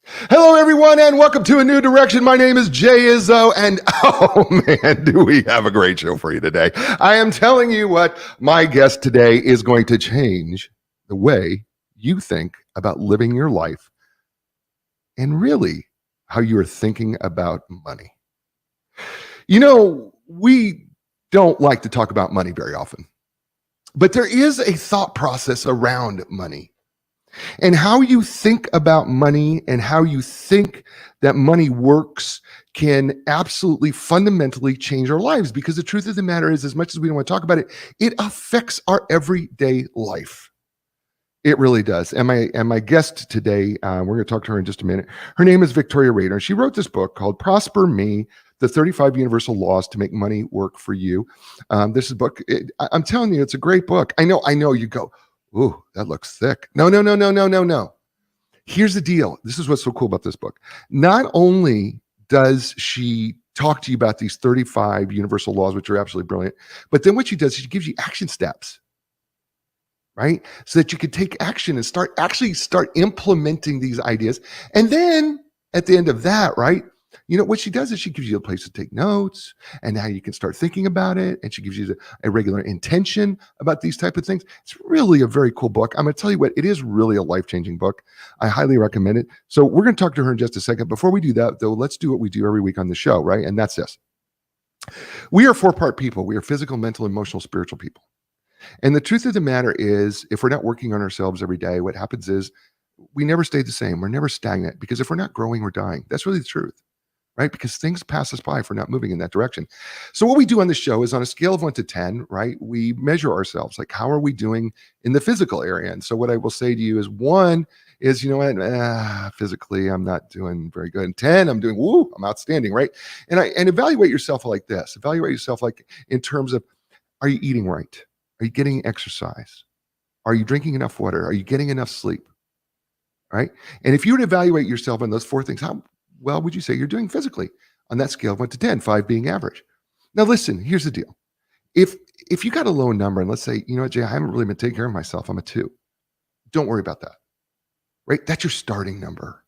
Hello, everyone, and welcome to A New Direction. My name is Jay Izzo, and oh man, do we have a great show for you today. I am telling you what, my guest today is going to change the way you think about living your life and really how you are thinking about money. You know, we don't like to talk about money very often, but there is a thought process around money. And how you think about money and how you think that money works can absolutely fundamentally change our lives, because the truth of the matter is, as much as we don't want to talk about it, it affects our everyday life. It really does. And my guest today, we're going to talk to her in just a minute. Her name is Victoria Rader. She wrote this book called Prosper Me: The 35 Universal Laws to Make Money Work for You. This is a book. I'm telling you, it's a great book. I know. You go, ooh, that looks thick. No. Here's the deal. This is what's so cool about this book. Not only does she talk to you about these 35 universal laws, which are absolutely brilliant, but then what she does is she gives you action steps, right? So that you can take action and start implementing these ideas. And then at the end of that, right? You know, what she does is she gives you a place to take notes and how you can start thinking about it. And she gives you a regular intention about these type of things. It's really a very cool book. I'm going to tell you what, it is really a life-changing book. I highly recommend it. So we're going to talk to her in just a second. Before we do that, though, let's do what we do every week on the show, right? And that's this. We are four-part people. We are physical, mental, emotional, spiritual people. And the truth of the matter is, if we're not working on ourselves every day, what happens is we never stay the same. We're never stagnant, because if we're not growing, we're dying. That's really the truth. Right? Because things pass us by if we're not moving in that direction. So what we do on the show is, on a scale of 1 to 10, right? We measure ourselves. Like, how are we doing in the physical area? And so what I will say to you is, 1 is, you know what, physically, I'm not doing very good. And 10, I'm doing, woo, I'm outstanding, right? And evaluate yourself like this. Evaluate yourself like in terms of, are you eating right? Are you getting exercise? Are you drinking enough water? Are you getting enough sleep? Right? And if you were to evaluate yourself on those 4 things, how well would you say you're doing physically on that scale of 1 to 10, 5 being average? Now, listen, here's the deal. If you got a low number, and let's say, you know what, Jay, I haven't really been taking care of myself, I'm a 2. Don't worry about that, right? That's your starting number,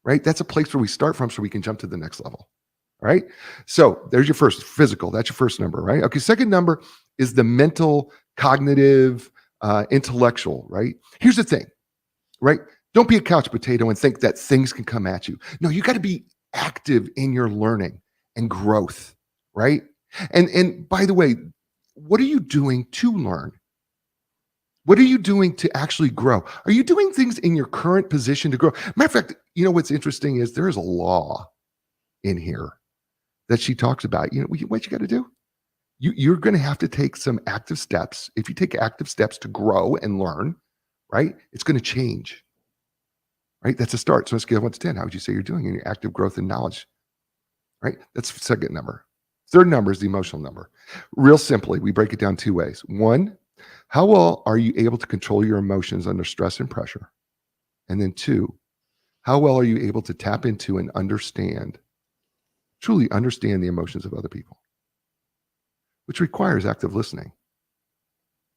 right? That's a place where we start from so we can jump to the next level, right? So there's your first physical. That's your first number, right? Okay, second number is the mental, cognitive, intellectual, right? Here's the thing, right? Don't be a couch potato and think that things can come at you. No, you got to be active in your learning and growth, right? And by the way, what are you doing to learn? What are you doing to actually grow? Are you doing things in your current position to grow? Matter of fact, you know what's interesting is there is a law in here that she talks about. You know what you got to do? You're going to have to take some active steps. If you take active steps to grow and learn, right, it's going to change. Right? That's a start. So on a scale of 1 to 10, how would you say you're doing in your active growth and knowledge? Right? That's the second number. Third number is the emotional number. Real simply, we break it down 2 ways. 1, how well are you able to control your emotions under stress and pressure? And then 2, how well are you able to tap into and truly understand the emotions of other people? Which requires active listening.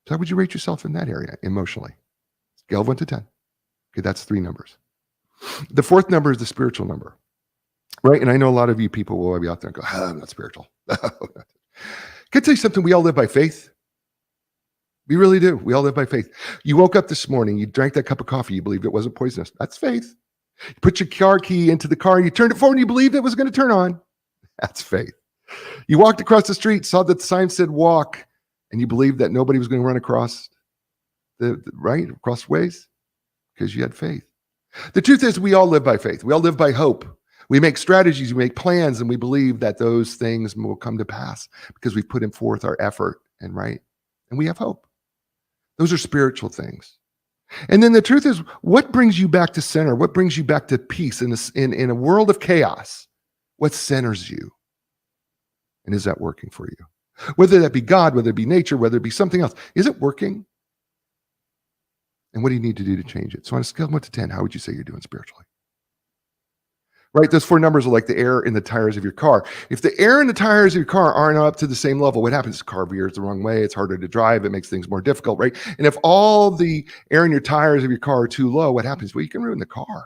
So how would you rate yourself in that area emotionally? Scale of 1 to 10. Okay, that's 3 numbers. The fourth number is the spiritual number, right? And I know a lot of you people will be out there and go, I'm not spiritual. Can I tell you something? We all live by faith. We really do. We all live by faith. You woke up this morning, you drank that cup of coffee, you believed it wasn't poisonous. That's faith. You put your car key into the car, you turned it forward, and you believed it was going to turn on. That's faith. You walked across the street, saw that the sign said walk, and you believed that nobody was going to run across across ways, because you had faith. The truth is, we all live by faith. We all live by hope. We make strategies, we make plans, and we believe that those things will come to pass because we've put in forth our effort and we have hope. Those are spiritual things. And then the truth is, what brings you back to center? What brings you back to peace in a world of chaos? What centers you? And is that working for you? Whether that be God, whether it be nature, whether it be something else, is it working? And what do you need to do to change it? So on a scale of 1 to 10, how would you say you're doing spiritually? Right? Those 4 numbers are like the air in the tires of your car. If the air in the tires of your car aren't up to the same level, what happens? The car veers the wrong way. It's harder to drive. It makes things more difficult, right? And if all the air in your tires of your car are too low, what happens? Well, you can ruin the car.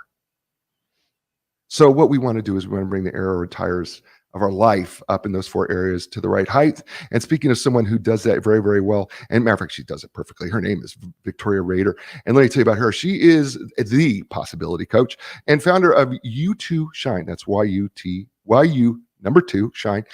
So what we want to do is we want to bring the arrow or tires of our life up in those 4 areas to the right height. And speaking of someone who does that very, very well, and matter of fact, she does it perfectly. Her name is Victoria Rader. And let me tell you about her. She is the possibility coach and founder of U2 Shine. That's YU number 2 Shine.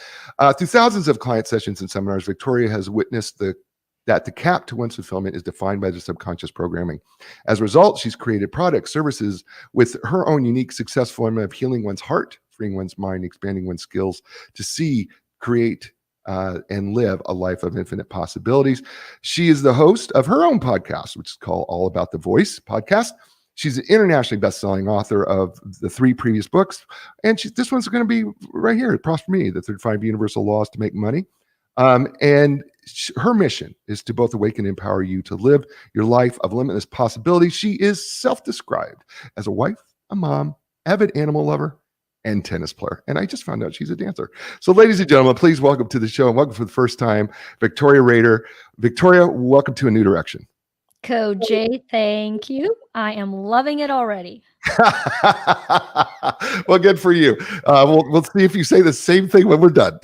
Through thousands of client sessions and seminars, Victoria has witnessed that the cap to one's fulfillment is defined by the subconscious programming. As a result, she's created products, services with her own unique success formula of healing one's heart, freeing one's mind, expanding one's skills to see, create, and live a life of infinite possibilities. She is the host of her own podcast, which is called All About the Voice podcast. She's an internationally best-selling author of the 3 previous books, and this one's going to be right here, Prosper Me, the 35 Universal Laws to Make Money. And her mission is to both awaken and empower you to live your life of limitless possibility. She is self-described as a wife, a mom, avid animal lover, and tennis player. And I just found out she's a dancer. So ladies and gentlemen, please welcome to the show and welcome for the first time, Victoria Rader. Victoria, welcome to A New Direction. Coach Jay, thank you. I am loving it already. Well, good for you. We'll see if you say the same thing when we're done.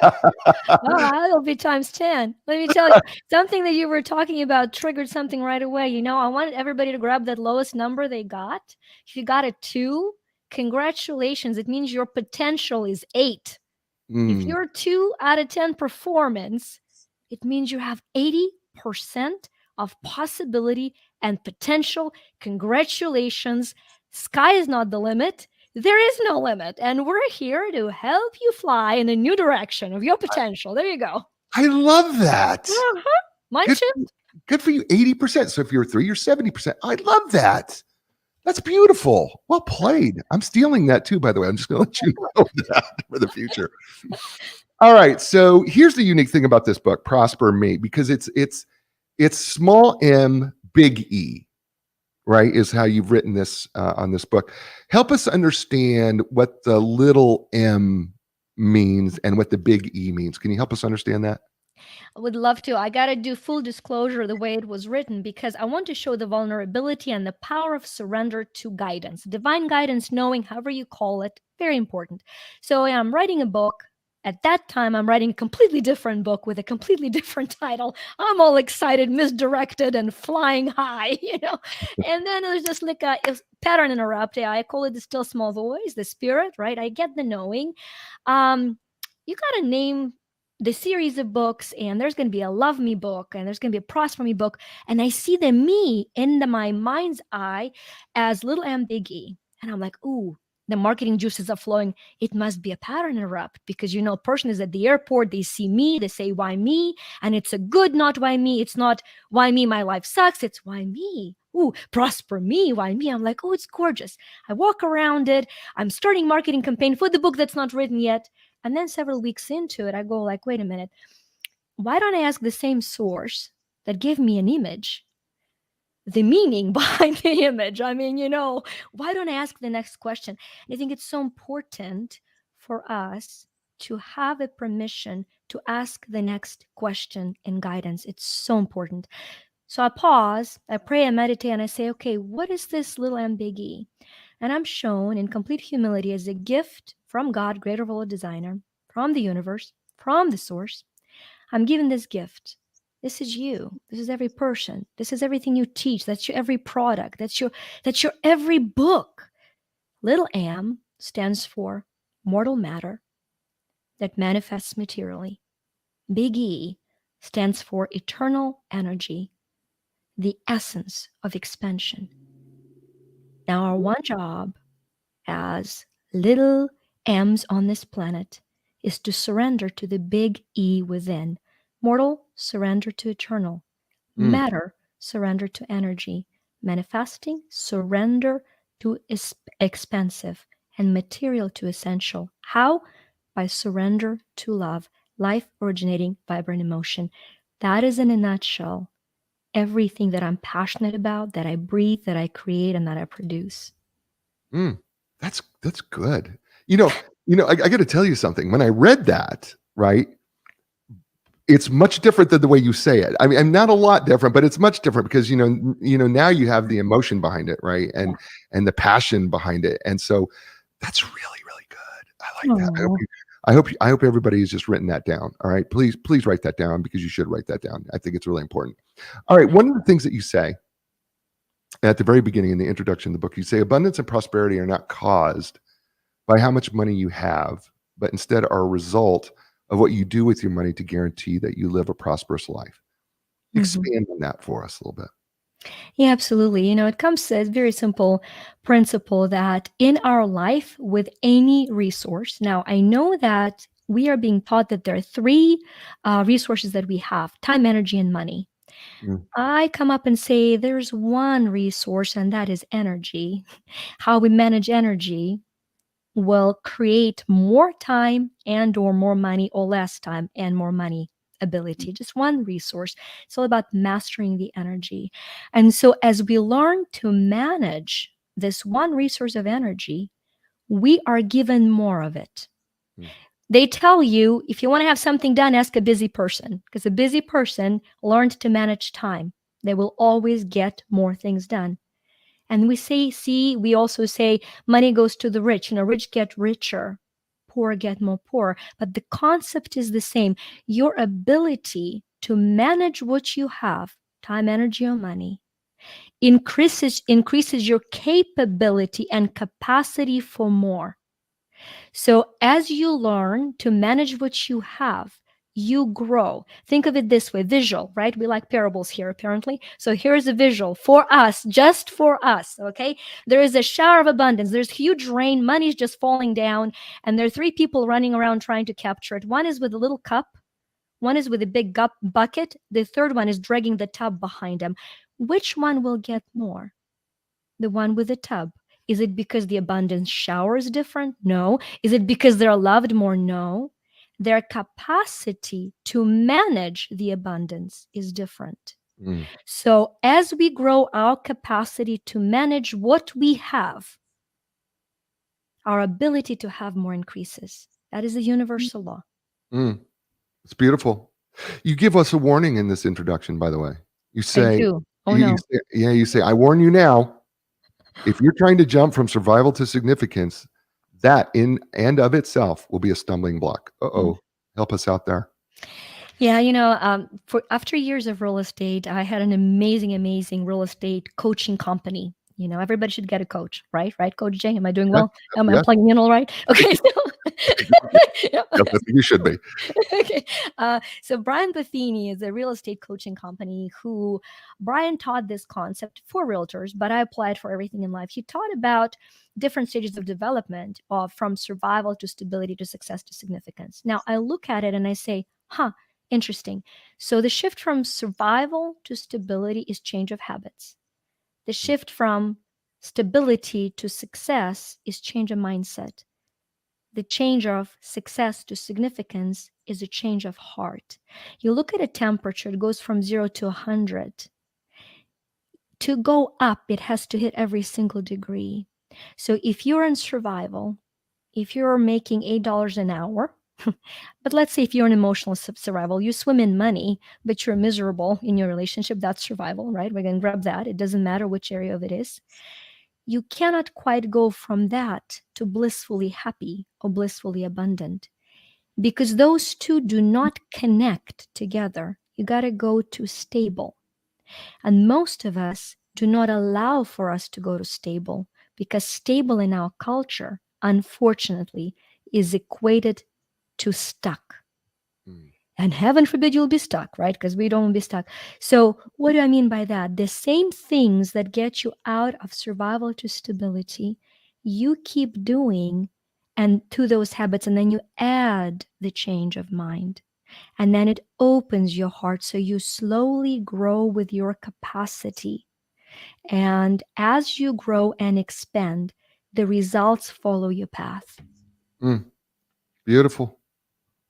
Oh, that'll be times 10. Let me tell you, something that you were talking about triggered something right away. You know, I wanted everybody to grab that lowest number they got. If you got a 2, congratulations. It means your potential is 8. If you're 2 out of 10 performance, it means you have 80% of possibility and potential. Congratulations. Sky is not the limit. There is no limit. And we're here to help you fly in a new direction of your potential. There you go. I love that. Mind shift. Good for you. 80%. So if you're 3, you're 70%. I love that. That's beautiful. Well played. I'm stealing that too, by the way. I'm just going to let you know that for the future. All right. So here's the unique thing about this book, Prosper Me, because it's small m, big E, right? Is how you've written this on this book. Help us understand what the little m means and what the big E means. Can you help us understand that? I would love to. I got to do full disclosure the way it was written because I want to show the vulnerability and the power of surrender to guidance, divine guidance, knowing however you call it, very important. So I'm writing a book. At that time, I'm writing a completely different book with a completely different title. I'm all excited, misdirected, and flying high, you know. And then there's just like a pattern interrupt. I call it the still small voice, the spirit, right? I get the knowing. You got to name the series of books, and there's going to be a Love Me book, and there's going to be a Prosper Me book. And I see the me in my mind's eye as little m, big E. And I'm like, ooh, the marketing juices are flowing. It must be a pattern interrupt because, you know, a person is at the airport, they see me, they say, why me? And it's a good, not why me. It's not why me, my life sucks. It's why me. Ooh, prosper me, why me? I'm like, oh, it's gorgeous. I walk around it. I'm starting marketing campaign for the book that's not written yet. And then several weeks into it, I go like, wait a minute. Why don't I ask the same source that gave me an image the meaning behind the image? I mean, you know, why don't I ask the next question? And I think it's so important for us to have a permission to ask the next question in guidance. It's so important. So I pause, I pray, I meditate, and I say, okay, what is this little m, big E? And I'm shown in complete humility as a gift from God, greater of all designer, from the universe, from the source. I'm given this gift. This is you. This is every person. This is everything you teach. That's your every product. That's your every book. Little m stands for mortal matter that manifests materially. Big E stands for eternal energy, the essence of expansion. Now, our one job as little m's on this planet is to surrender to the big E within. Mortal, surrender to eternal. Matter, surrender to energy. Manifesting, surrender to expansive. And material to essential. How? By surrender to love. Life originating vibrant emotion. That is, in a nutshell, everything that I'm passionate about, that I breathe, that I create, and that I produce. That's good. I got to tell you something. When I read that, right, it's much different than the way you say it. I mean, and not a lot different, but it's much different because now you have the emotion behind it, right? Yeah. And the passion behind it. And so that's really, really good. I like that. Oh, I hope everybody has just written that down. All right. Please write that down because you should write that down. I think it's really important. All right. One of the things that you say at the very beginning in the introduction of the book, you say abundance and prosperity are not caused by how much money you have, but instead are a result of what you do with your money to guarantee that you live a prosperous life. Expand on that for us a little bit. yeah, absolutely. It comes to a very simple principle that in our life, with any resource, now I know that we are being taught that there are three resources that we have: time, energy, and money. Mm, I come up and say there's one resource, and that is energy. How we manage energy will create more time and or more money, or less time and more money ability. Just one resource. It's all about mastering the energy. And so as we learn to manage this one resource of energy, we are given more of it. mm, They tell you, if you want to have something done, ask a busy person, because a busy person learned to manage time. They will always get more things done. And we also say money goes to the rich, rich get richer, poor get more poor. But the concept is the same. Your ability to manage what you have, time, energy, or money, increases your capability and capacity for more. So as you learn to manage what you have, you grow. Think of it this way: visual, right? We like parables here, apparently. So here's a visual for us, just for us, okay? There is a shower of abundance. There's huge rain. Money's just falling down. And there are three people running around trying to capture it. One is with a little cup. One is with a big bucket. The third one is dragging the tub behind him. Which one will get more? The one with the tub. Is it because the abundance shower is different? No. Is it because they're loved more? No. Their capacity to manage the abundance is different. mm, So as we grow our capacity to manage what we have, our ability to have more increases. That is a universal law. mm. It's beautiful. You give us a warning in this introduction, by the way. You I say, do. Oh no. you say, I warn you now, if you're trying to jump from survival to significance, that in and of itself will be a stumbling block. Uh-oh. Help us out there. Yeah, for after years of real estate, I had an amazing real estate coaching company. Everybody should get a coach, right? Right, Coach Jay? Am I doing Yeah, well? Am I yeah, plugging in all right? Okay, so yeah. yes, I think you should be. Okay. So Brian Buffini is a real estate coaching company who Brian taught this concept for realtors, but I applied for everything in life. He taught about different stages of development from survival to stability to success to significance. Now I look at it and I say, interesting. So the shift from survival to stability is change of habits. The shift from stability to success is change of mindset. The change of success to significance is a change of heart. You look at a temperature, it goes from 0 to 100. To go up, it has to hit every single degree. So if you're in survival, if you're making $8 an hour, but let's say if you're in emotional survival, you swim in money, but you're miserable in your relationship, that's survival, right? We're going to grab that. It doesn't matter which area of it is. You cannot quite go from that to blissfully happy or blissfully abundant because those two do not connect together. You got to go to stable. And most of us do not allow for us to go to stable because stable in our culture, unfortunately, is equated to stuck. And heaven forbid you'll be stuck, right? Because we don't want to be stuck. So what do I mean by that? The same things that get you out of survival to stability, you keep doing and to those habits, and then you add the change of mind. And then it opens your heart so you slowly grow with your capacity. And as you grow and expand, the results follow your path. Beautiful.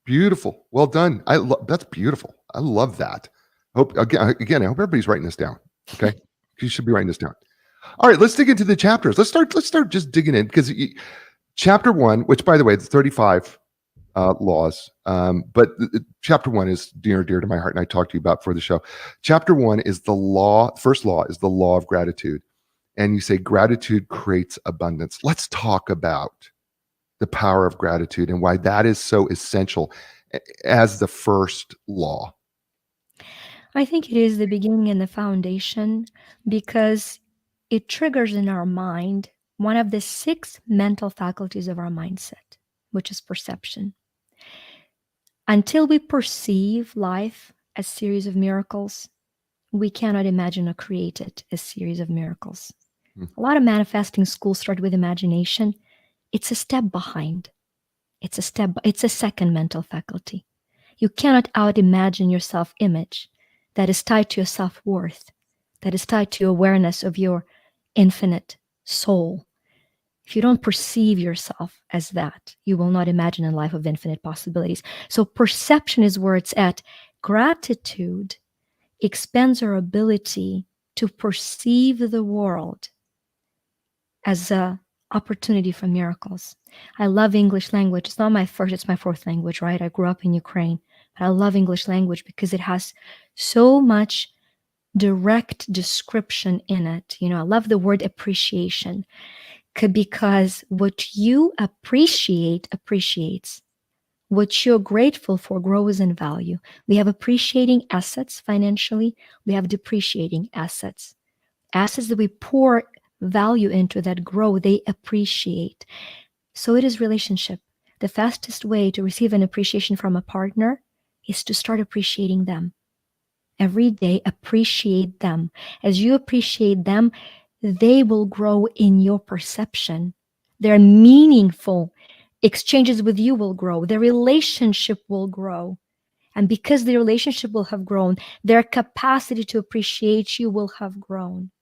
Beautiful. Well done. That's beautiful. I love that. Hope again, I hope everybody's writing this down. Okay. You should be writing this down. All right, let's dig into the chapters. Let's start just digging in because chapter 1, which by the way, it's 35 laws. But chapter one is near and dear to my heart, and I talked to you about for the show. Chapter one is the law. First law is the law of gratitude. And you say gratitude creates abundance. Let's talk about the power of gratitude and why that is so essential as the first law. I think it is the beginning and the foundation because it triggers in our mind one of the 6 mental faculties of our mindset, which is perception. Until we perceive life as a series of miracles, we cannot imagine or create it as a series of miracles. A lot of manifesting schools start with imagination. It's a step behind. It's a second mental faculty. You cannot out-imagine your self-image that is tied to your self-worth, that is tied to your awareness of your infinite soul. If you don't perceive yourself as that, you will not imagine a life of infinite possibilities. So perception is where it's at. Gratitude expands our ability to perceive the world as a opportunity for miracles. I love English language. It's not my first, it's my fourth language, right? I grew up in Ukraine. But I love English language because it has so much direct description in it. You know, I love the word appreciation because what you appreciate appreciates. What you're grateful for grows in value. We have appreciating assets financially. We have depreciating assets. Assets that we pour value into that grow, they appreciate. So it is relationship. The fastest way to receive an appreciation from a partner is to start appreciating them. Every day, appreciate them. As you appreciate them, they will grow in your perception. Their meaningful exchanges with you will grow. Their relationship will grow. And because the relationship will have grown, their capacity to appreciate you will have grown.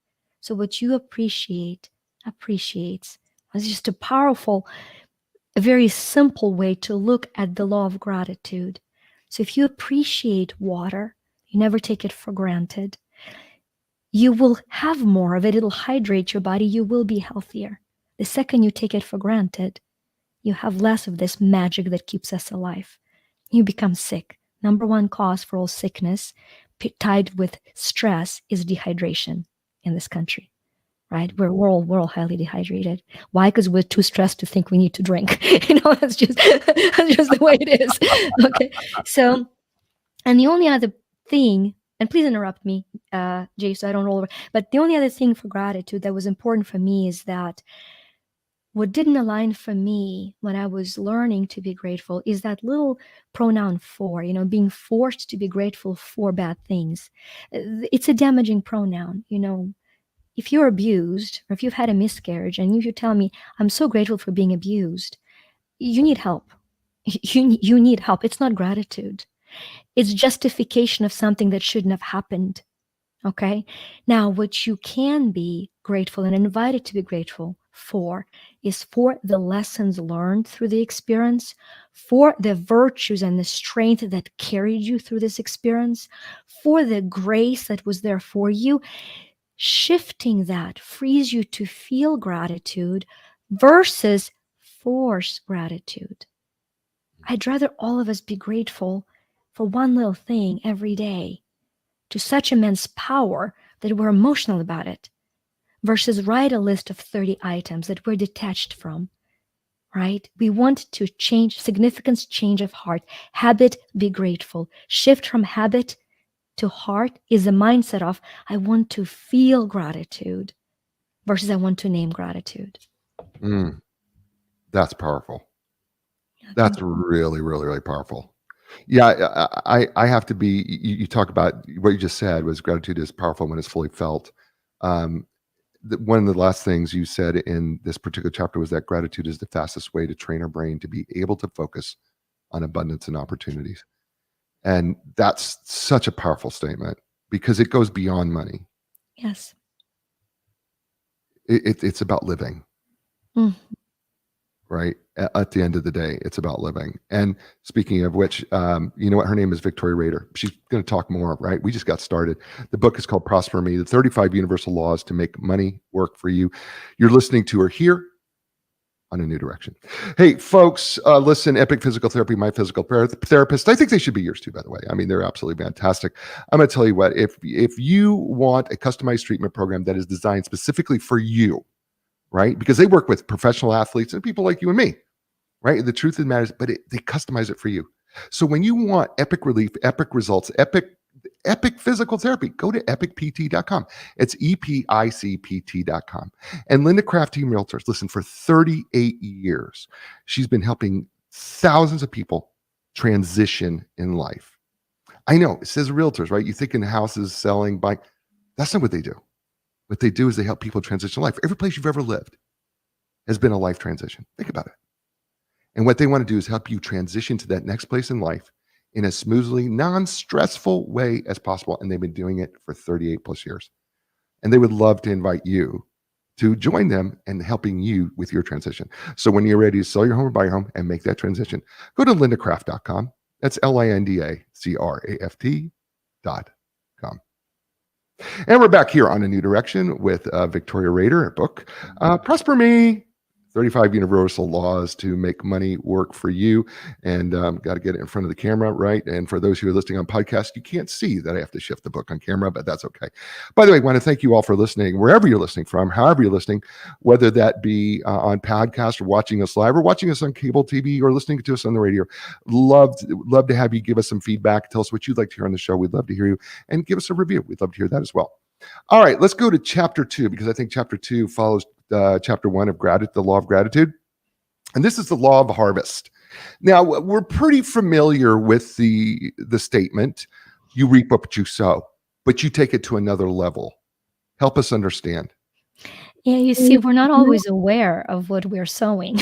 So what you appreciate appreciates. It's just a powerful, a very simple way to look at the law of gratitude. So if you appreciate water, you never take it for granted, you will have more of it. It'll hydrate your body. You will be healthier. The second you take it for granted, you have less of this magic that keeps us alive. You become sick. Number one cause for all sickness tied with stress is dehydration in this country, right? We're all highly dehydrated. Why? Because we're too stressed to think we need to drink. That's just the way it is. Okay. So, and the only other thing, and please interrupt me, Jay, so I don't roll over, but the only other thing for gratitude that was important for me is that what didn't align for me when I was learning to be grateful is that little pronoun for, being forced to be grateful for bad things. It's a damaging pronoun, If you're abused or if you've had a miscarriage and you tell me, I'm so grateful for being abused, you need help. You need help. It's not gratitude. It's justification of something that shouldn't have happened. Okay. Now, what you can be grateful and invited to be grateful for is for the lessons learned through the experience, for the virtues and the strength that carried you through this experience, for the grace that was there for you. Shifting that frees you to feel gratitude versus force gratitude. I'd rather all of us be grateful for one little thing every day to such immense power that we're emotional about it versus write a list of 30 items that we're detached from, right? We want to change, significance change of heart, habit, be grateful. Shift from habit to heart is a mindset of, I want to feel gratitude versus I want to name gratitude. That's powerful. Yeah, That's really, really, really powerful. Yeah, I have to be. You talk about what you just said was gratitude is powerful when it's fully felt. One of the last things you said in this particular chapter was that gratitude is the fastest way to train our brain to be able to focus on abundance and opportunities. And that's such a powerful statement because it goes beyond money. Yes. It's about living. Mm. Right. At the end of the day, it's about living. And speaking of which, you know what? Her name is Victoria Rader. She's going to talk more, right? We just got started. The book is called Prosper Me, the 35 Universal Laws to Make Money Work for You. You're listening to her here on A New Direction. Hey, folks, listen, Epic Physical Therapy, my physical therapist. I think they should be yours too, by the way. I mean, they're absolutely fantastic. I'm going to tell you what, if you want a customized treatment program that is designed specifically for you, right? Because they work with professional athletes and people like you and me, right? The truth of the matter is, but they customize it for you. So when you want epic relief, epic results, epic physical therapy, go to epicpt.com. It's EPICPT.com. And Linda Craft Team Realtors, listen, for 38 years, she's been helping thousands of people transition in life. I know it says realtors, right? You think in houses, selling, buying. That's not what they do. What they do is they help people transition life. Every place you've ever lived has been a life transition. Think about it. And what they want to do is help you transition to that next place in life in a smoothly, non-stressful way as possible. And they've been doing it for 38 plus years. And they would love to invite you to join them in helping you with your transition. So when you're ready to sell your home or buy your home and make that transition, go to lindacraft.com. That's LINDACRAFT.com. And we're back here on A New Direction with Victoria Rader, her book, Prosper Me, 35 Universal Laws to Make Money Work for You. And got to get it in front of the camera, right? And for those who are listening on podcast, you can't see that I have to shift the book on camera, but that's okay. By the way, I want to thank you all for listening, wherever you're listening from, however you're listening, whether that be on podcast or watching us live or watching us on cable TV or listening to us on the radio. Love to have you give us some feedback. Tell us what you'd like to hear on the show. We'd love to hear you, and give us a review. We'd love to hear that as well. All right, let's go to chapter 2, because I think chapter 2 follows chapter 1 of gratitude, the law of gratitude. And this is the law of harvest. Now, we're pretty familiar with the statement, you reap what you sow, but you take it to another level. Help us understand. Yeah, you see, we're not always aware of what we're sowing.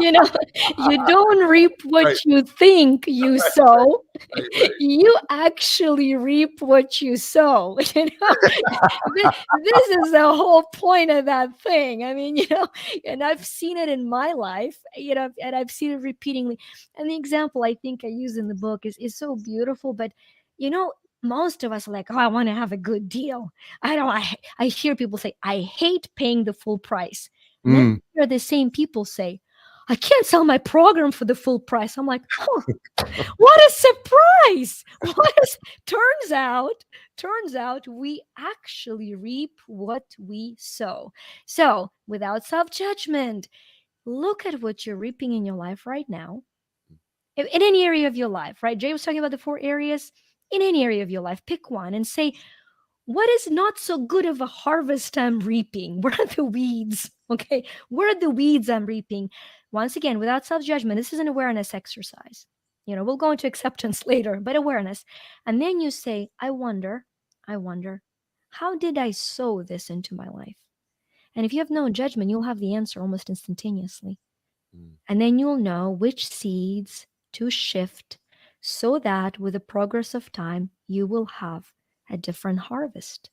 You don't reap what Right. you think you sow. Right. You actually reap what you sow. This is the whole point of that thing. I mean, and I've seen it in my life, and I've seen it repeatedly. And the example I think I use in the book is so beautiful, but most of us are like, oh, I want to have a good deal. I hear people say, I hate paying the full price. And then I hear the same people say, I can't sell my program for the full price. I'm like, what a surprise. Turns out we actually reap what we sow. So without self-judgment, look at what you're reaping in your life right now. In any area of your life, right? Jay was talking about the 4 areas. In any area of your life, pick one and say, what is not so good of a harvest I'm reaping? Where are the weeds? Okay, where are the weeds I'm reaping? Once again, without self-judgment, this is an awareness exercise. We'll go into acceptance later, but awareness. And then you say, I wonder, how did I sow this into my life? And if you have no judgment, you'll have the answer almost instantaneously. And then you'll know which seeds to shift so that with the progress of time, you will have a different harvest.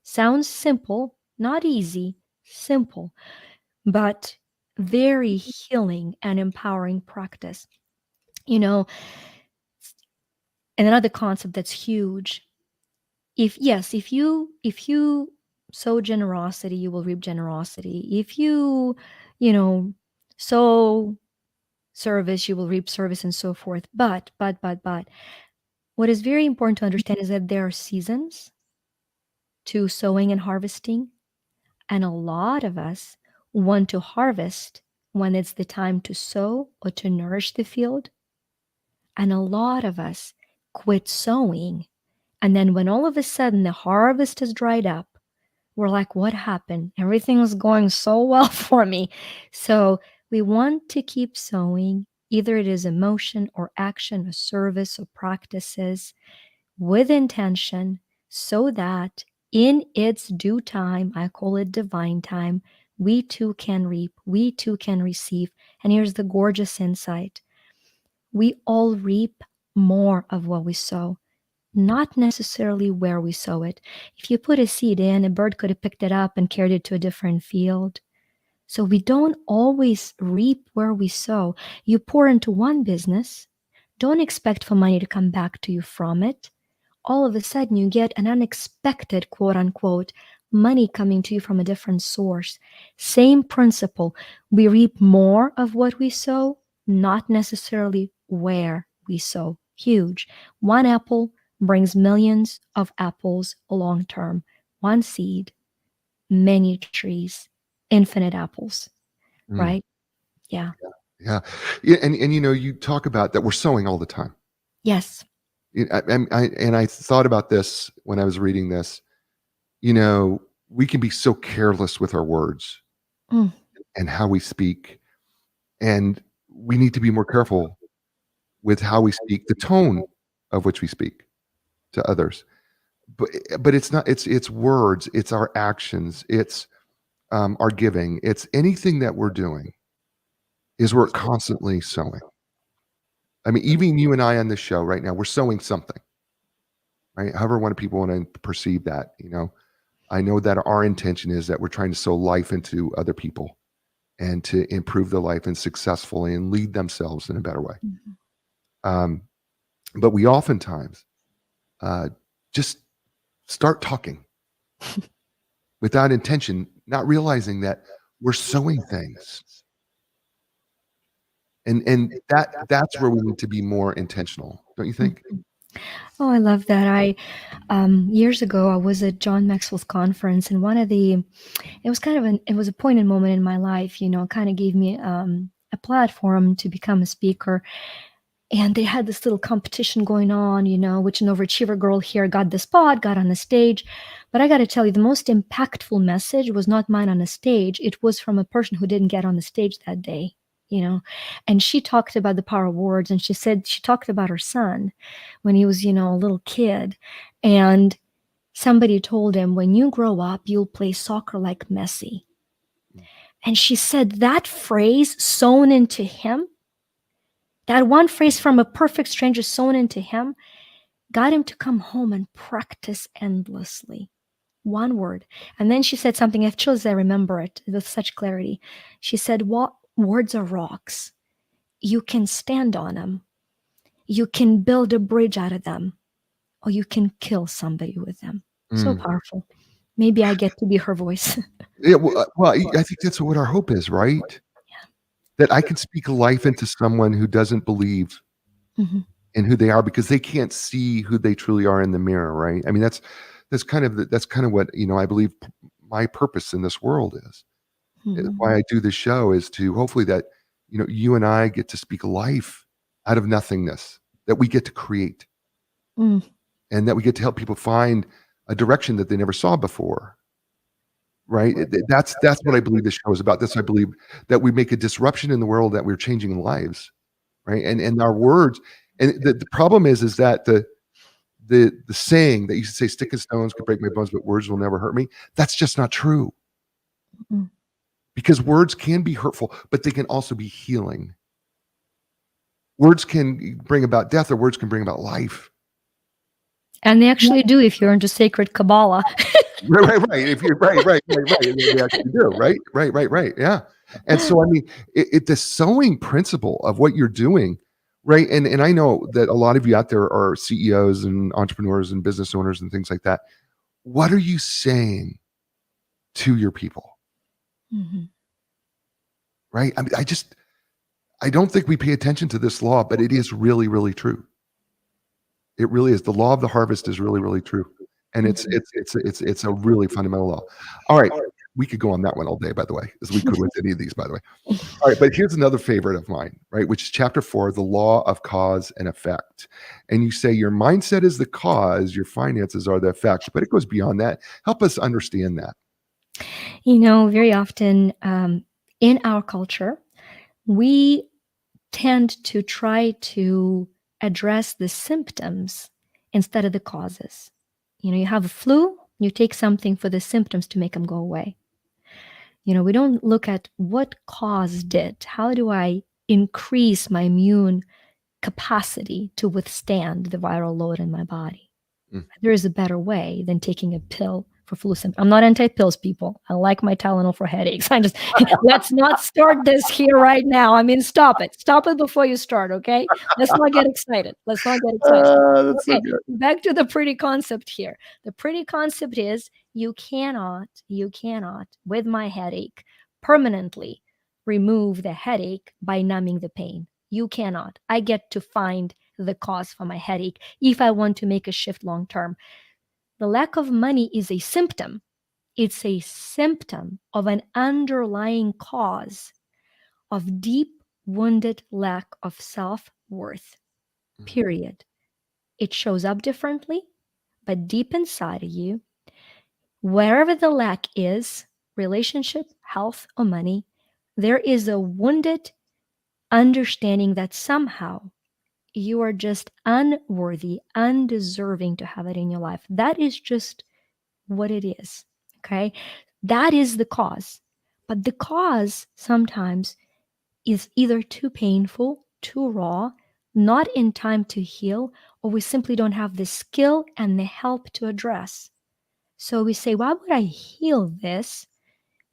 Sounds simple, not easy, simple, but very healing and empowering practice. And another concept that's huge. If you sow generosity, you will reap generosity. If you sow service, you will reap service, and so forth. But what is very important to understand is that there are seasons to sowing and harvesting, and a lot of us want to harvest when it's the time to sow or to nourish the field, and a lot of us quit sowing, and then when all of a sudden the harvest has dried up, we're like, what happened? Everything was going so well for me. So we want to keep sowing, either it is emotion or action or service or practices, with intention, so that in its due time, I call it divine time, we too can reap, we too can receive. And here's the gorgeous insight. We all reap more of what we sow, not necessarily where we sow it. If you put a seed in, a bird could have picked it up and carried it to a different field. So we don't always reap where we sow. You pour into one business, don't expect for money to come back to you from it. All of a sudden you get an unexpected, quote unquote, money coming to you from a different source. Same principle. We reap more of what we sow, not necessarily where we sow. Huge. One apple brings millions of apples long term. One seed, many trees, infinite apples, Mm, right? Yeah. yeah. Yeah, and you talk about that we're sowing all the time. Yes. And I thought about this when I was reading this. We can be so careless with our words Mm. and how we speak, and we need to be more careful with how we speak, the tone of which we speak to others. But it's not. It's words. It's our actions. It's our giving. It's anything that we're doing is we're constantly sowing. I mean, even you and I on this show right now, we're sowing something, right? However, one people want to perceive that. I know that our intention is that we're trying to sow life into other people and to improve their life and successfully and lead themselves in a better way. Mhm. Um, but we oftentimes uh, just start talking without intention, not realizing that we're sowing things, and that's where we need to be more intentional, don't you think? Mhm. Oh, I love that. I years ago I was at John Maxwell's conference, and it was it was a poignant moment in my life. Kind of gave me a platform to become a speaker. And they had this little competition going on, which an overachiever girl here got the spot, got on the stage. But I got to tell you, the most impactful message was not mine on the stage. It was from a person who didn't get on the stage that day, you know. And she talked about the power of words. And she said she talked about her son when he was, a little kid. And somebody told him, when you grow up, you'll play soccer like Messi. And she said that phrase sewn into him, that one phrase from a perfect stranger sewn into him, got him to come home and practice endlessly. One word. And then she said something, I have chills, I remember it with such clarity. She said, "What words are rocks. You can stand on them. You can build a bridge out of them, or you can kill somebody with them." So Mm. powerful. Maybe I get to be her voice. Yeah, well, I think that's what our hope is, right? That I can speak life into someone who doesn't believe Mhm. in who they are because they can't see who they truly are in the mirror, right? I mean, that's kind of what I believe my purpose in this world is. Why Mhm. I do this show is to hopefully that you and I get to speak life out of nothingness, that we get to create, Mm. and that we get to help people find a direction that they never saw before. Right? That's what I believe this show is about. This I believe that we make a disruption in the world, that we're changing lives, right? And our words, and the problem is that the saying that you say, "Stick and stones could break my bones, but words will never hurt me." That's just not true, Mm. because words can be hurtful, but they can also be healing. Words can bring about death, or words can bring about life. And they actually do if you're into sacred Kabbalah. Right. If you're right. They actually do. Right. Yeah. And so, I mean, the sewing principle of what you're doing, right? And I know that a lot of you out there are CEOs and entrepreneurs and business owners and things like that. What are you saying to your people, Mhm. right? I mean, I don't think we pay attention to this law, but it is really, really true. It really is. The law of the harvest is really, really true, and Mhm. it's a really fundamental law. All right, we could go on that one all day, by the way, as we could with any of these, by the way. All right, but here's another favorite of mine, right? Which is chapter 4, the law of cause and effect. And you say your mindset is the cause, your finances are the effect, but it goes beyond that. Help us understand that. Very often in our culture, we tend to try to address the symptoms instead of the causes. You have a flu, you take something for the symptoms to make them go away. We don't look at what caused it. How do I increase my immune capacity to withstand the viral load in my body? Mm. There is a better way than taking a pill for flu symptoms. I'm not anti-pills, people. I like my Tylenol for headaches. I just let's not start this here right now. I mean, stop it. Stop it before you start, okay? Let's not get excited. Let's not get excited. That's so Okay, good. back to the pretty concept here. The pretty concept is You cannot, with my headache, permanently remove the headache by numbing the pain. You cannot. I get to find the cause for my headache if I want to make a shift long term. The lack of money is a symptom. It's a symptom of an underlying cause of deep wounded lack of self worth. Period. It shows up differently, but deep inside of you, wherever the lack is, relationship, health, or money, there is a wounded understanding that somehow you are just unworthy, undeserving to have it in your life. That is just what it is. Okay. That is the cause. But the cause sometimes is either too painful, too raw, not in time to heal, or we simply don't have the skill and the help to address. So we say, why would I heal this?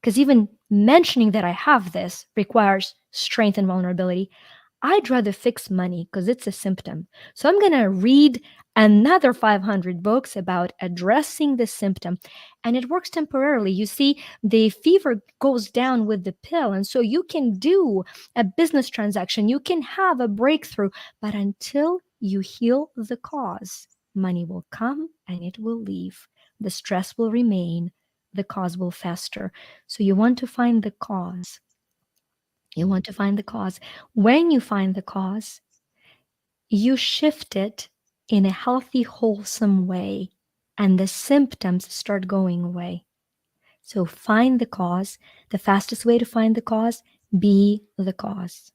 Because even mentioning that I have this requires strength and vulnerability. I'd rather fix money because it's a symptom. So I'm going to read another 500 books about addressing the symptom. And it works temporarily. You see, the fever goes down with the pill. And so you can do a business transaction, you can have a breakthrough. But until you heal the cause, money will come and it will leave. The stress will remain, the cause will fester. So you want to find the cause. You want to find the cause. When you find the cause, you shift it in a healthy, wholesome way, and the symptoms start going away. So find the cause. The fastest way to find the cause, be the cause.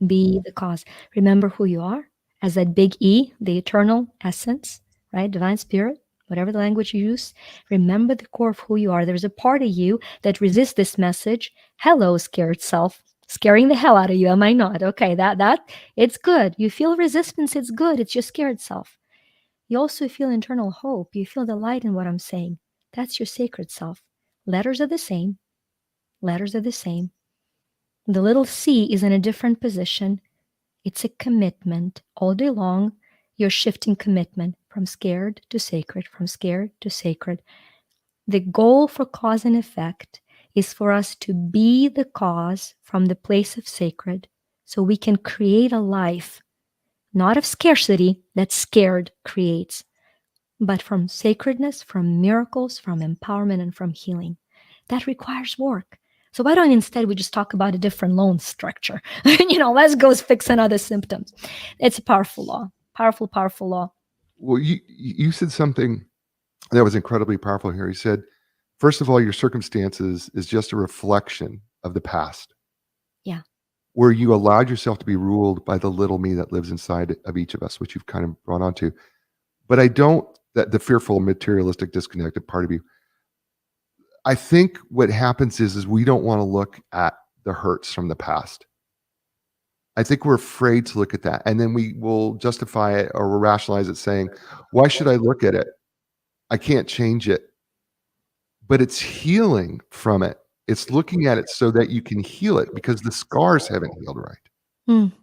Be the cause. Remember who you are as that big E, the eternal essence, right? Divine spirit, whatever the language you use. Remember the core of who you are. There's a part of you that resists this message. Hello, scared self. Scaring the hell out of you, am I not? Okay, that it's good. You feel resistance, it's good. It's your scared self. You also feel internal hope. You feel the light in what I'm saying. That's your sacred self. Letters are the same. Letters are the same. The little C is in a different position. It's a commitment. All day long, you're shifting commitment from scared to sacred, from scared to sacred. The goal for cause and effect is for us to be the cause from the place of sacred so we can create a life not of scarcity that scared creates, but from sacredness, from miracles, from empowerment, and from healing. That requires work. So why don't instead we just talk about a different loan structure? Let's go fix another symptoms. It's a powerful law, powerful, powerful law. Well, you said something that was incredibly powerful here. He said, first of all, your circumstances is just a reflection of the past. Yeah. Where you allowed yourself to be ruled by the little me that lives inside of each of us, which you've kind of brought onto. But I don't, that the fearful, materialistic, disconnected part of you. I think what happens is we don't want to look at the hurts from the past. I think we're afraid to look at that. And then we will justify it or rationalize it saying, why should I look at it? I can't change it. But it's healing from it. It's looking at it so that you can heal it because the scars haven't healed right. Mm.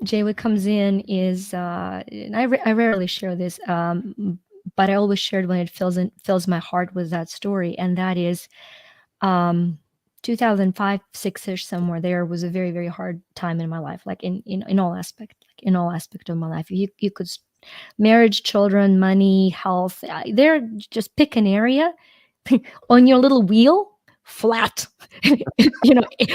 Jay, what comes in is, and I rarely share this, but I always shared when it fills my heart with that story, and that is, 2005, 6-ish, somewhere there was a very, very hard time in my life, like in all aspect of my life. You could marriage, children, money, health. There, just pick an area on your little wheel, flat,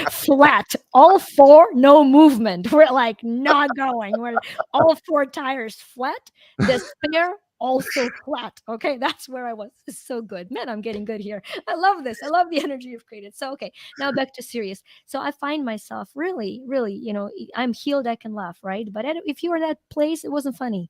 flat, all four, no movement. We're like not going. We're all four tires flat. The spare also flat. Okay, that's where I was. It's so good, man. I'm getting good here. I love this. I love the energy you've created. So okay, now back to serious. So I find myself really, really, I'm healed. I can laugh, right? But if you were in that place, it wasn't funny.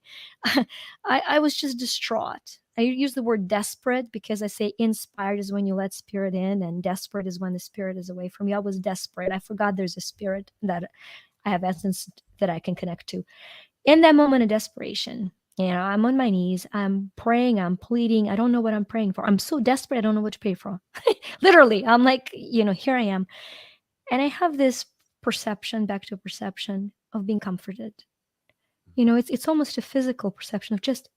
I was just distraught. I use the word desperate because I say inspired is when you let spirit in, and desperate is when the spirit is away from you. I was desperate. I forgot there's a spirit that I have essence that I can connect to. In that moment of desperation, I'm on my knees, I'm praying, I'm pleading. I don't know what I'm praying for. I'm so desperate, I don't know what to pray for. Literally, I'm like, here I am. And I have this perception, back to perception of being comforted. It's almost a physical perception of just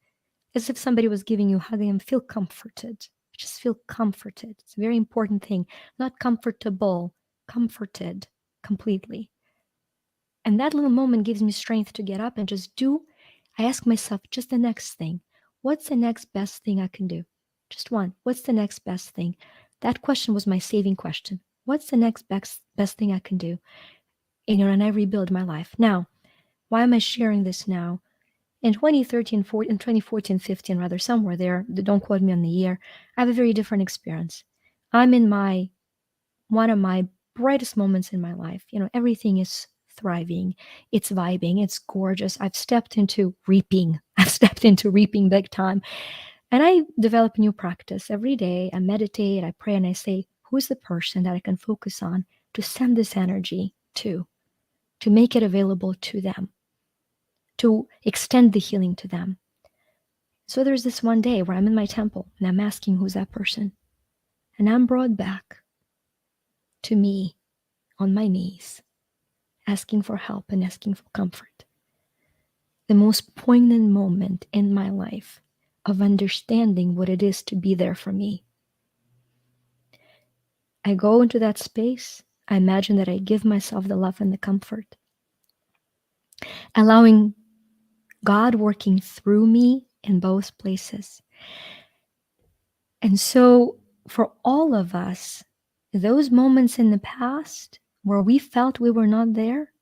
as if somebody was giving you a hug and feel comforted. Just feel comforted. It's a very important thing. Not comfortable, comforted completely. And that little moment gives me strength to get up and just do. I ask myself just the next thing. What's the next best thing I can do? Just one. What's the next best thing? That question was my saving question. What's the next best thing I can do? And I rebuild my life. Now, why am I sharing this now? In 2013, 14, in 2014, 15, rather, somewhere there, don't quote me on the year, I have a very different experience. I'm in one of my brightest moments in my life. Everything is thriving, it's vibing, it's gorgeous. I've stepped into reaping. I've stepped into reaping big time. And I develop a new practice every day. I meditate, I pray, and I say, who's the person that I can focus on to send this energy to make it available to them, to extend the healing to them. So there's this one day where I'm in my temple and I'm asking who's that person. And I'm brought back to me on my knees, asking for help and asking for comfort. The most poignant moment in my life of understanding what it is to be there for me. I go into that space. I imagine that I give myself the love and the comfort, allowing God working through me in both places. And so, for all of us, those moments in the past where we felt we were not there,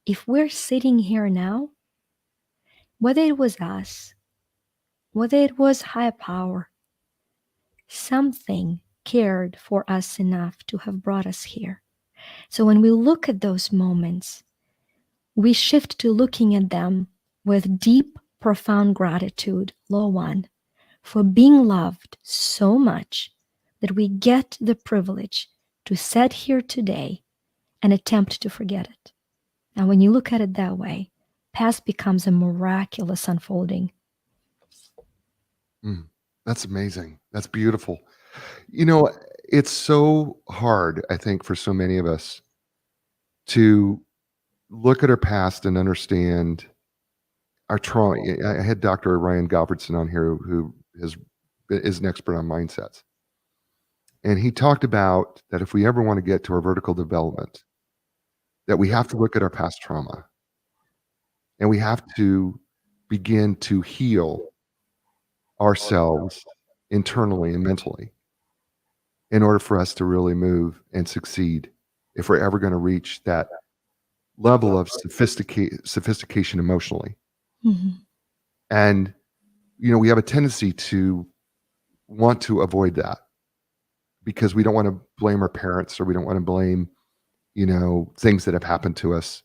if we're sitting here now, whether it was us, whether it was higher power, something cared for us enough to have brought us here. So when we look at those moments, we shift to looking at them with deep, profound gratitude, law one, for being loved so much that we get the privilege to sit here today and attempt to forget it. Now, when you look at it that way, past becomes a miraculous unfolding. That's amazing. That's beautiful. It's so hard, I think, for so many of us to look at our past and understand our trauma. I had Dr. Ryan Govertson on here who is an expert on mindsets. And he talked about that if we ever want to get to our vertical development, that we have to look at our past trauma and we have to begin to heal ourselves internally and mentally in order for us to really move and succeed if we're ever going to reach that level of sophistication emotionally. Mm-hmm. And we have a tendency to want to avoid that because we don't want to blame our parents, or we don't want to blame things that have happened to us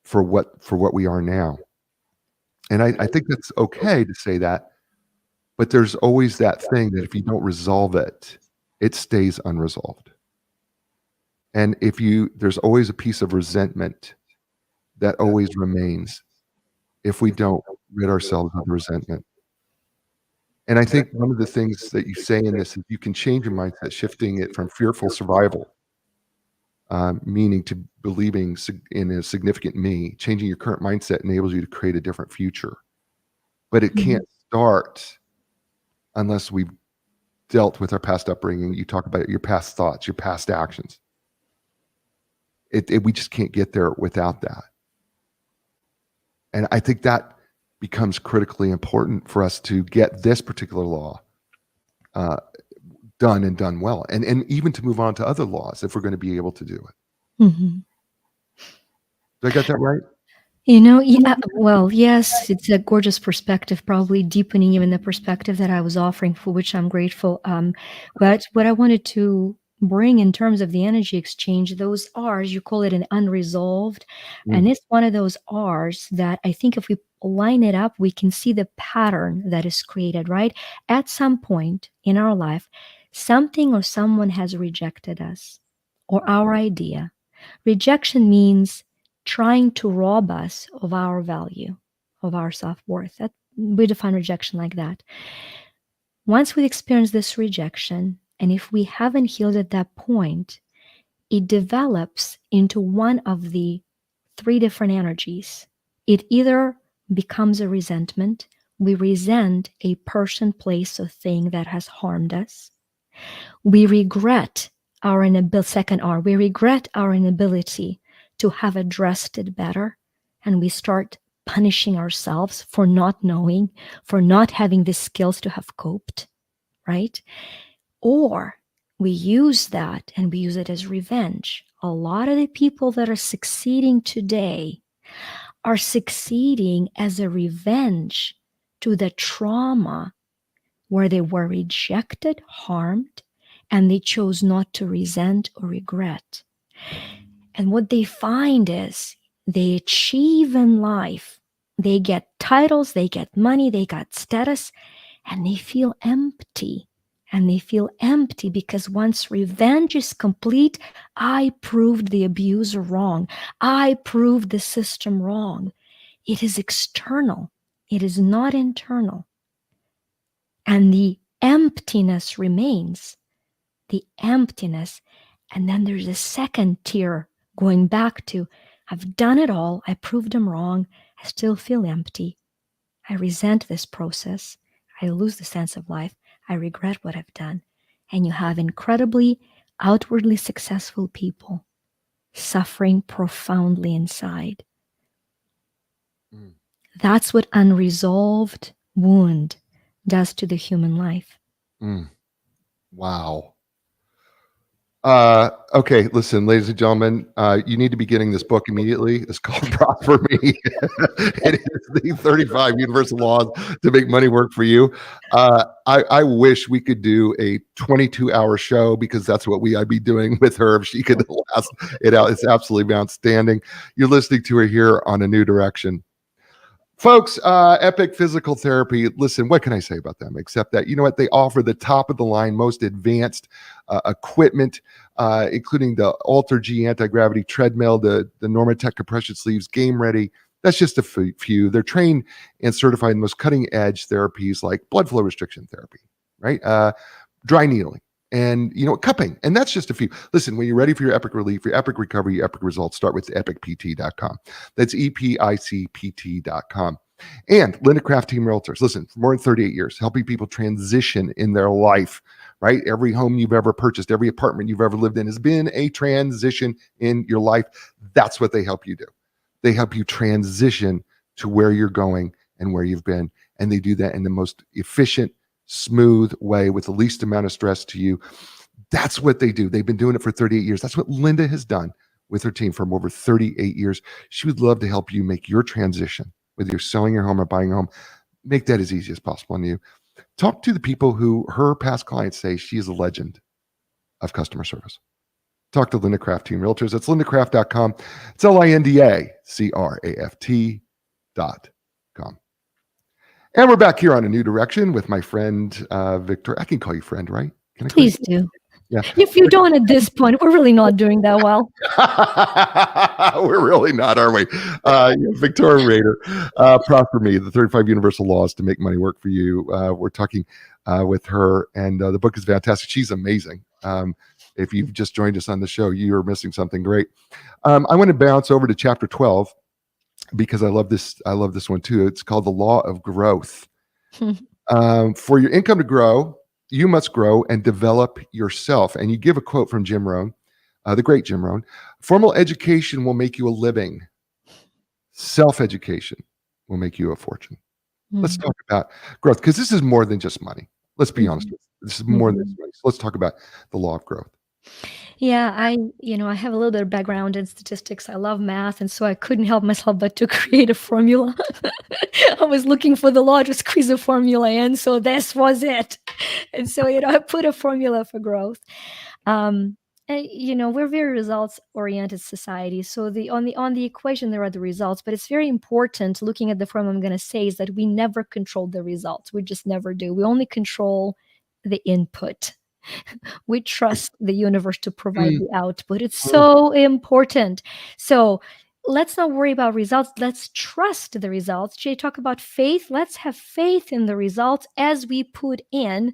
for what we are now. And I think that's okay to say that, but there's always that thing that if you don't resolve it, it stays unresolved. And there's always a piece of resentment that always remains if we don't rid ourselves of the resentment. And I think one of the things that you say in this is you can change your mindset, shifting it from fearful survival, meaning to believing in a significant me. Changing your current mindset enables you to create a different future. But it can't start unless we've dealt with our past upbringing. You talk about your past thoughts, your past actions. We just can't get there without that. And I think that becomes critically important for us to get this particular law done and done well, and even to move on to other laws if we're going to be able to do it. Mm-hmm. Did I get that right? Yeah, well, yes, it's a gorgeous perspective, probably deepening even the perspective that I was offering, for which I'm grateful. But what I wanted to bring in terms of the energy exchange, those R's, you call it an unresolved, and it's one of those R's that I think if we line it up, we can see the pattern that is created, right? At some point in our life, something or someone has rejected us or our idea. Rejection means trying to rob us of our value, of our self-worth. We define rejection like that. Once we experience this rejection, and if we haven't healed at that point, it develops into one of the three different energies. It either becomes a resentment, We resent a person, place, or thing that has harmed us. We regret our inability, second R, we regret our inability to have addressed it better. And we start punishing ourselves for not knowing, for not having the skills to have coped, right? Or we use that and we use it as revenge. A lot of the people that are succeeding today are succeeding as a revenge to the trauma where they were rejected, harmed, and they chose not to resent or regret. And what they find is they achieve in life, they get titles, they get money, they got status, and they feel empty. And they feel empty because once revenge is complete, I proved the abuser wrong. I proved the system wrong. It is external, it is not internal. And the emptiness remains, the emptiness. And then there's a second tier going back to, I've done it all, I proved them wrong, I still feel empty. I resent this process, I lose the sense of life, I regret what I've done. And you have incredibly outwardly successful people suffering profoundly inside. Mm. That's what unresolved wound does to the human life. Mm. Wow. Okay, listen, ladies and gentlemen, you need to be getting this book immediately. It's called Prosper Me. It is the 35 Universal Laws to Make Money Work for You. I wish we could do a 22-hour show because that's what I'd be doing with her if she could last it out. It's absolutely outstanding. You're listening to her here on A New Direction. Folks, Epic Physical Therapy, listen, what can I say about them except that, you know what, they offer the top of the line, most advanced equipment, including the Alter G anti-gravity treadmill, the Normatec compression sleeves, game ready. That's just a few. They're trained and certified in the most cutting edge therapies like blood flow restriction therapy, right? Dry needling, and cupping. And that's just a few. Listen, when you're ready for your epic relief, your epic recovery, your epic results, start with epicpt.com. That's EPICPT.com. And Linda Craft Team Realtors, listen, for more than 38 years, helping people transition in their life, right? Every home you've ever purchased, every apartment you've ever lived in has been a transition in your life. That's what they help you do. They help you transition to where you're going and where you've been. And they do that in the most efficient, smooth way with the least amount of stress to you. That's what they do. They've been doing it for 38 years. That's what Linda has done with her team for over 38 years. She would love to help you make your transition, whether you're selling your home or buying a home, make that as easy as possible on you. Talk to the people who her past clients say she is a legend of customer service. Talk to Linda Craft Team Realtors. It's lindacraft.com. It's LINDACRAFT.com. And we're back here on A New Direction with my friend, Victor. I can call you friend, right? Can I Please do. Yeah. If you don't at this point, we're really not doing that well. We're really not, are we? Victoria Rader, Prosper Me, the 35 Universal Laws to Make Money Work for You. We're talking with her, and the book is fantastic. She's amazing. If you've just joined us on the show, you are missing something great. I want to bounce over to chapter 12 because I love this one too. It's called The Law of Growth. For your income to grow, you must grow and develop yourself. And you give a quote from Jim Rohn, the great Jim Rohn. Formal education will make you a living. Self-education will make you a fortune. Let's talk about growth, because this is more than just money. Let's be honest with you. This is more than just money. So let's talk about the law of growth. Yeah, I have a little bit of background in statistics. I love math, and so I couldn't help myself but to create a formula. I was looking for the law to squeeze a formula in, so this was it. And so, I put a formula for growth. And, we're very results-oriented society. So on the equation there are the results, but it's very important. Looking at the formula, I'm going to say is that we never control the results. We just never do. We only control the input. We trust the universe to provide the output. It's so important. So let's not worry about results. Let's trust the results. Jay, talk about faith. Let's have faith in the results as we put in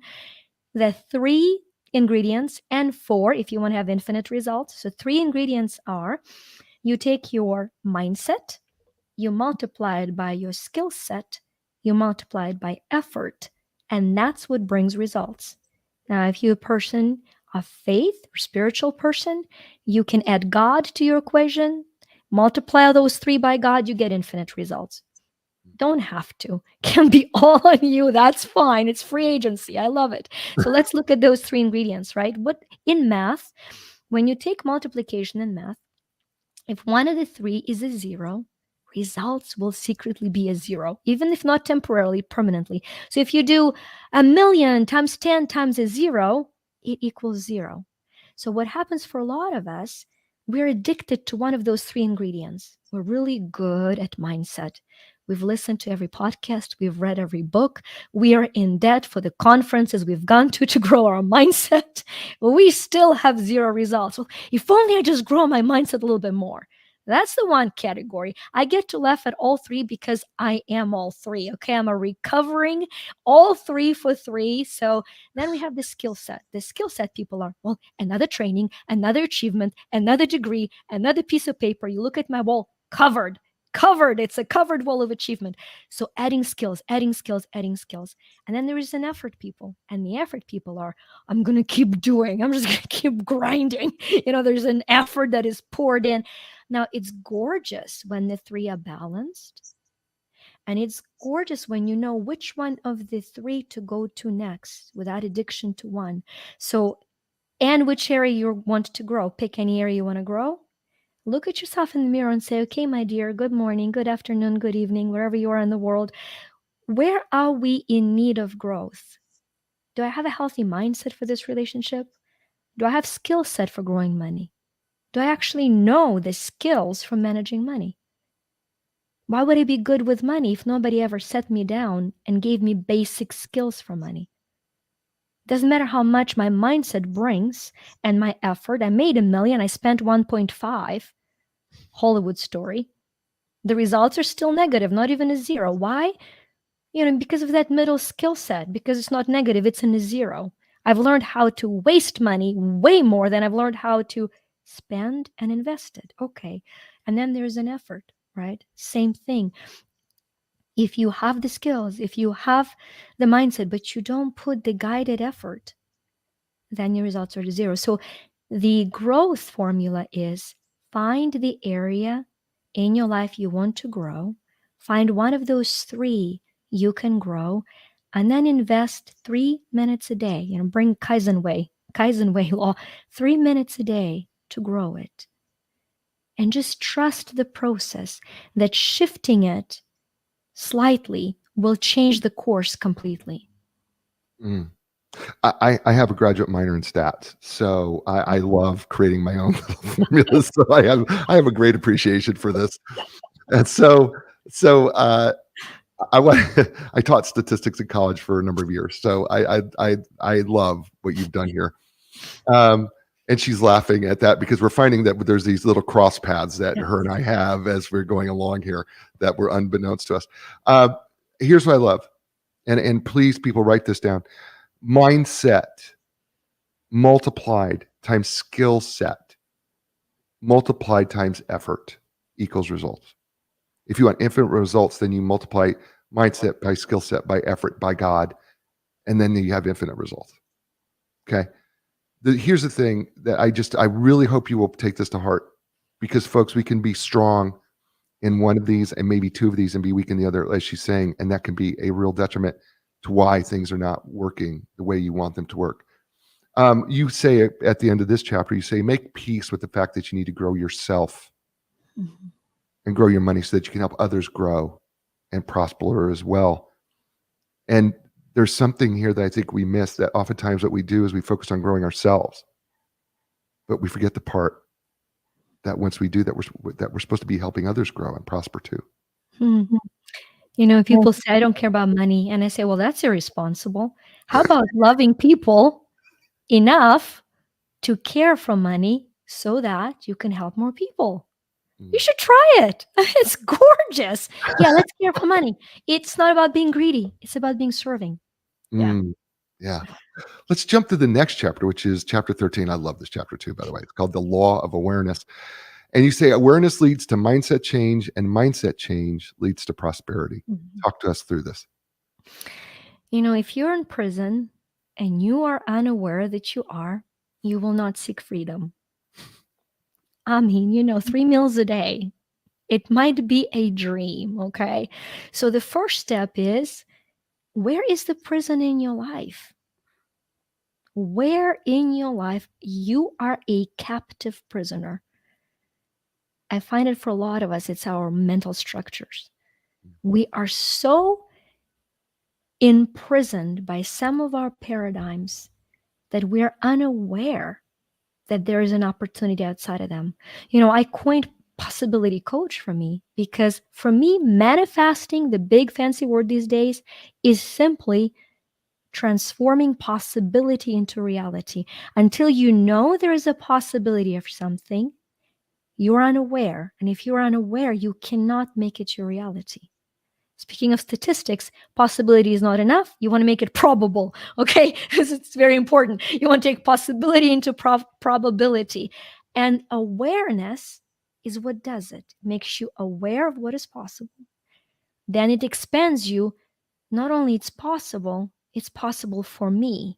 the 3 ingredients and 4 if you want to have infinite results. So 3 ingredients are: you take your mindset, you multiply it by your skill set, you multiply it by effort, and that's what brings results. Now, if you're a person of faith or spiritual person, you can add God to your equation, multiply those three by God, you get infinite results. Don't have to. Can be all on you. That's fine. It's free agency. I love it. So let's look at those three ingredients, right? What in math, when you take multiplication in math, if one of the three is a zero, results will secretly be a zero, even if not temporarily, permanently. So if you do 1,000,000 times 10 times a zero, it equals zero. So what happens for a lot of us, we're addicted to one of those three ingredients. We're really good at mindset. We've listened to every podcast, we've read every book, we are in debt for the conferences we've gone to grow our mindset. But we still have zero results. Well, if only I just grow my mindset a little bit more. That's the one category. I get to laugh at all three because I am all three. Okay. I'm a recovering all three for three. So then we have the skill set. The skill set people are, well, another training, another achievement, another degree, another piece of paper. You look at my wall, covered. It's a covered wall of achievement. So adding skills, adding skills, adding skills. And then there is an effort people. And the effort people are, I'm going to keep doing. I'm just going to keep grinding. There's an effort that is poured in. Now, it's gorgeous when the three are balanced. And it's gorgeous when you know which one of the three to go to next without addiction to one. So, and which area you want to grow. Pick any area you want to grow. Look at yourself in the mirror and say, okay, my dear, good morning, good afternoon, good evening, wherever you are in the world. Where are we in need of growth? Do I have a healthy mindset for this relationship? Do I have skill set for growing money? Do I actually know the skills for managing money? Why would I be good with money if nobody ever set me down and gave me basic skills for money? Doesn't matter how much my mindset brings and my effort. I made 1,000,000, I spent 1.5. Hollywood story. The results are still negative, not even a zero. Why? Because of that middle skill set, because it's not negative, it's in a zero. I've learned how to waste money way more than I've learned how to spend and invest it. Okay. And then there's an effort, right? Same thing. If you have the skills, if you have the mindset, but you don't put the guided effort, then your results are to zero. So the growth formula is find the area in your life you want to grow, find one of those three you can grow, and then invest 3 minutes a day. Bring Kaizen law, 3 minutes a day to grow it. And just trust the process that shifting it slightly will change the course completely. I have a graduate minor in stats, so I love creating my own little formulas. So I have a great appreciation for this, and so I taught statistics in college for a number of years. So I love what you've done here. And she's laughing at that because we're finding that there's these little cross paths that her and I have as we're going along here that were unbeknownst to us. Here's what I love, and please, people, write this down. Mindset multiplied times skill set multiplied times effort equals results. If you want infinite results, then you multiply mindset by skill set, by effort, by God, and then you have infinite results. Okay. Here's the thing that I really hope you will take this to heart, because folks, we can be strong in one of these and maybe two of these and be weak in the other, as she's saying, and that can be a real detriment to why things are not working the way you want them to work. You say at the end of this chapter, you say, make peace with the fact that you need to grow yourself and grow your money so that you can help others grow and prosper as well. And there's something here that I think we miss, that oftentimes what we do is we focus on growing ourselves, but we forget the part that once we do that, we're supposed to be helping others grow and prosper too. People say, I don't care about money. And I say, well, that's irresponsible. How about loving people enough to care for money so that you can help more people? You should try it. It's gorgeous. Yeah, let's care for money. It's not about being greedy. It's about being serving. Yeah. Let's jump to the next chapter, which is chapter 13. I love this chapter too, by the way. It's called The Law of Awareness. And you say awareness leads to mindset change, and mindset change leads to prosperity. Talk to us through this. If you're in prison and you are unaware that you are, you will not seek freedom. I mean, 3 meals a day. It might be a dream, okay? So the first step is, where is the prison in your life? Where in your life you are a captive prisoner? I find it for a lot of us, it's our mental structures. We are so imprisoned by some of our paradigms that we're unaware that there is an opportunity outside of them. I coined possibility coach for me because for me, manifesting, the big fancy word these days, is simply transforming possibility into reality. Until you know there is a possibility of something, you're unaware. And if you're unaware, you cannot make it your reality. Speaking of statistics, possibility is not enough. You want to make it probable, okay? It's very important. You want to take possibility into probability. And awareness is what does it. It makes you aware of what is possible. Then it expands you. Not only it's possible for me.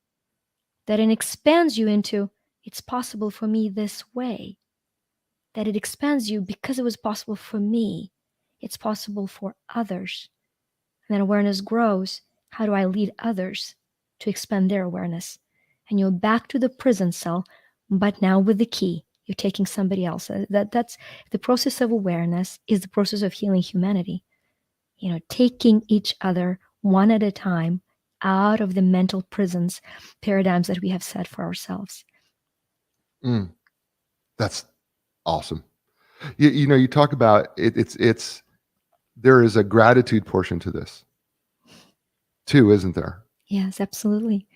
That it expands you into, it's possible for me this way. That it expands you because it was possible for me. It's possible for others. And then awareness grows. How do I lead others to expand their awareness? And you're back to the prison cell, but now with the key. You're taking somebody else. That's the process of awareness is the process of healing humanity. Taking each other one at a time out of the mental prisons paradigms that we have set for ourselves. That's awesome. You talk about it, it's there is a gratitude portion to this too, isn't there? Yes, absolutely.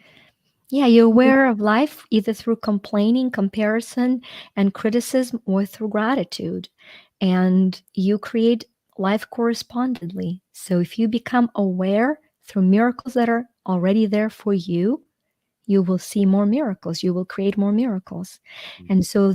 Yeah, you're aware of life either through complaining, comparison, and criticism, or through gratitude. And you create life correspondingly. So if you become aware through miracles that are already there for you, you will see more miracles. You will create more miracles. And so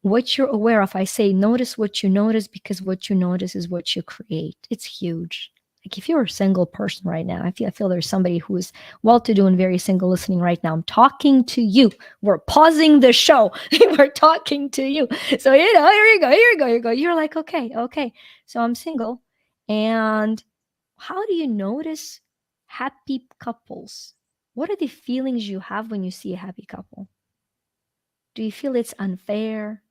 what you're aware of, I say, notice what you notice, because what you notice is what you create. It's huge. Like if you're a single person right now, I feel there's somebody who is well-to-do and very single listening right now. I'm talking to you. We're pausing the show. We're talking to you. So, here you go. You're like, okay. So I'm single. And how do you notice happy couples? What are the feelings you have when you see a happy couple? Do you feel it's unfair?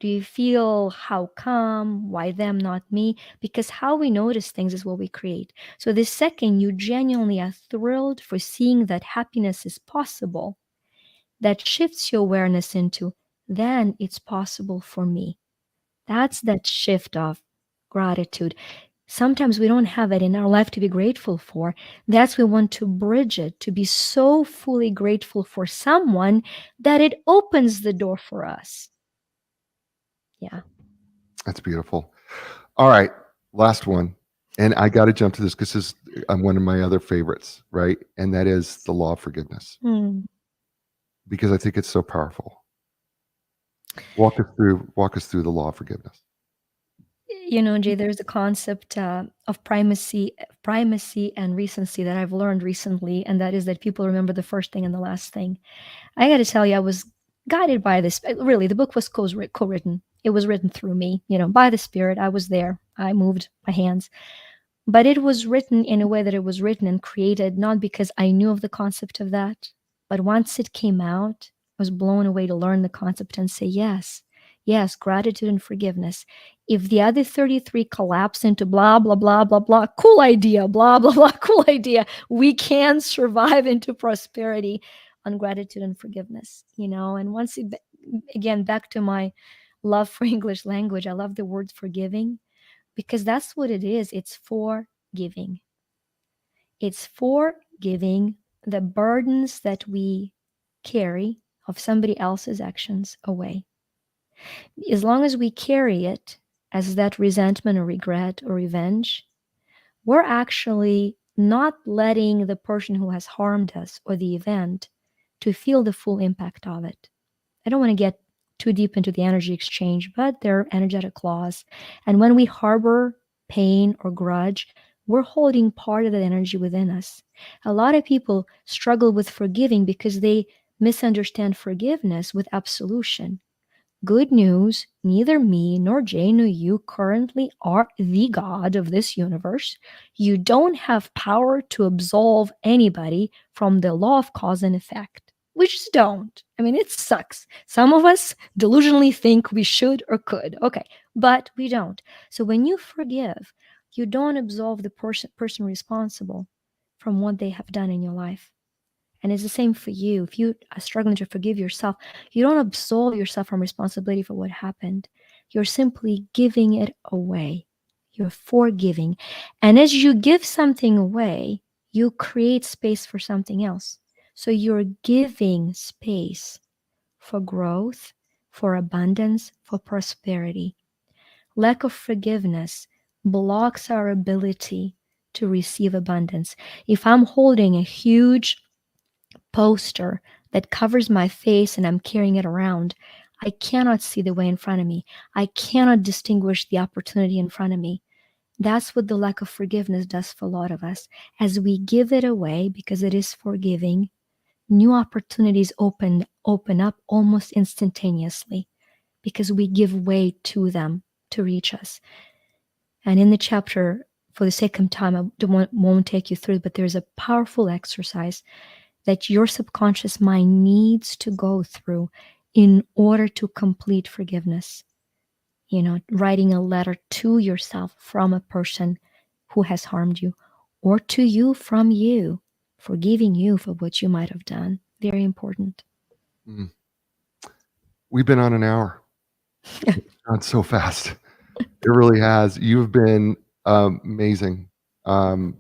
Do you feel how come? Why them, not me? Because how we notice things is what we create. So the second you genuinely are thrilled for seeing that happiness is possible, that shifts your awareness into, then it's possible for me. That's that shift of gratitude. Sometimes we don't have it in our life to be grateful for. That's we want to bridge it, to be so fully grateful for someone that it opens the door for us. Yeah. That's beautiful. All right, last one. And I got to jump to this because this is one of my other favorites, right? And that is the law of forgiveness, because I think it's so powerful. Walk us through the law of forgiveness. Jay, there's a concept of primacy and recency that I've learned recently, and that is that people remember the first thing and the last thing. I got to tell you, I was guided by this. Really, the book was co-written. It was written through me, by the Spirit. I was there. I moved my hands. But it was written in a way that it was written and created not because I knew of the concept of that, but once it came out, I was blown away to learn the concept and say, yes, gratitude and forgiveness. If the other 33 collapse into blah, blah, blah, blah, blah, cool idea, blah, blah, blah, cool idea, we can survive into prosperity on gratitude and forgiveness, and once again, back to my love for English language, I love the word forgiving, because that's what it is. It's for giving. It's for giving the burdens that we carry of somebody else's actions away. As long as we carry it as that resentment or regret or revenge, we're actually not letting the person who has harmed us or the event to feel the full impact of it. I don't want to get too deep into the energy exchange, but there are energetic laws. And when we harbor pain or grudge, we're holding part of that energy within us. A lot of people struggle with forgiving because they misunderstand forgiveness with absolution. Good news, neither me nor Jay nor you currently are the God of this universe. You don't have power to absolve anybody from the law of cause and effect. We just don't. I mean, it sucks. Some of us delusionally think we should or could. Okay, but we don't. So when you forgive, you don't absolve the person responsible from what they have done in your life. And it's the same for you. If you are struggling to forgive yourself, you don't absolve yourself from responsibility for what happened. You're simply giving it away. You're forgiving. And as you give something away, you create space for something else. So you're giving space for growth, for abundance, for prosperity. Lack of forgiveness blocks our ability to receive abundance. If I'm holding a huge poster that covers my face and I'm carrying it around, I cannot see the way in front of me. I cannot distinguish the opportunity in front of me. That's what the lack of forgiveness does for a lot of us. As we give it away because it is forgiving, new opportunities open up almost instantaneously because we give way to them to reach us. And in the chapter, for the sake of time, I won't take you through, but there's a powerful exercise that your subconscious mind needs to go through in order to complete forgiveness. You know, writing a letter to yourself from a person who has harmed you, or to you from you, forgiving you for what you might have done. Very important. Mm. We've been on an hour. It's gone so fast. It really has. You've been amazing. I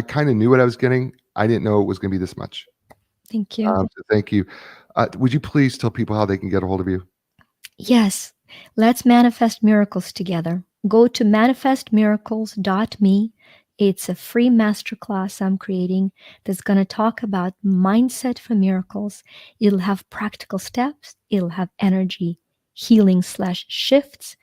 kind of knew what I was getting. I didn't know it was going to be this much. Thank you. So thank you. Would you please tell people how they can get a hold of you? Yes, let's manifest miracles together. Go to manifestmiracles.me. It's a free masterclass I'm creating that's going to talk about mindset for miracles. It'll have practical steps, it'll have energy healing / shifts.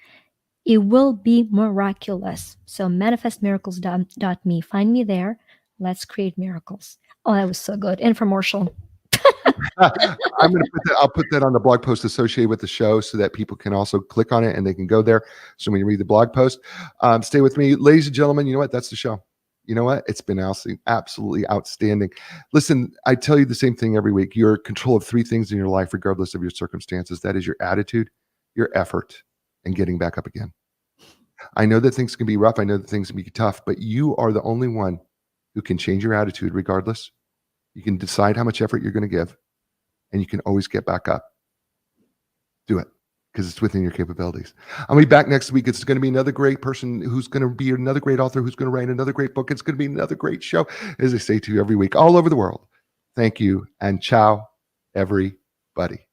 It will be miraculous. So manifestmiracles.me. Find me there. Let's create miracles. Oh, that was so good. Infomercial. I'm going to put that. I'll put that on the blog post associated with the show so that people can also click on it and they can go there. So when you read the blog post, stay with me, ladies and gentlemen. You know what? That's the show. You know what? It's been absolutely outstanding. Listen, I tell you the same thing every week. You're in control of 3 things in your life, regardless of your circumstances. That is your attitude, your effort, and getting back up again. I know that things can be rough. I know that things can be tough, but you are the only one who can change your attitude regardless. You can decide how much effort you're going to give, and you can always get back up. Do it because it's within your capabilities. I'll be back next week. It's going to be another great person who's going to be another great author who's going to write another great book. It's going to be another great show, as I say to you every week, all over the world. Thank you, and ciao, everybody.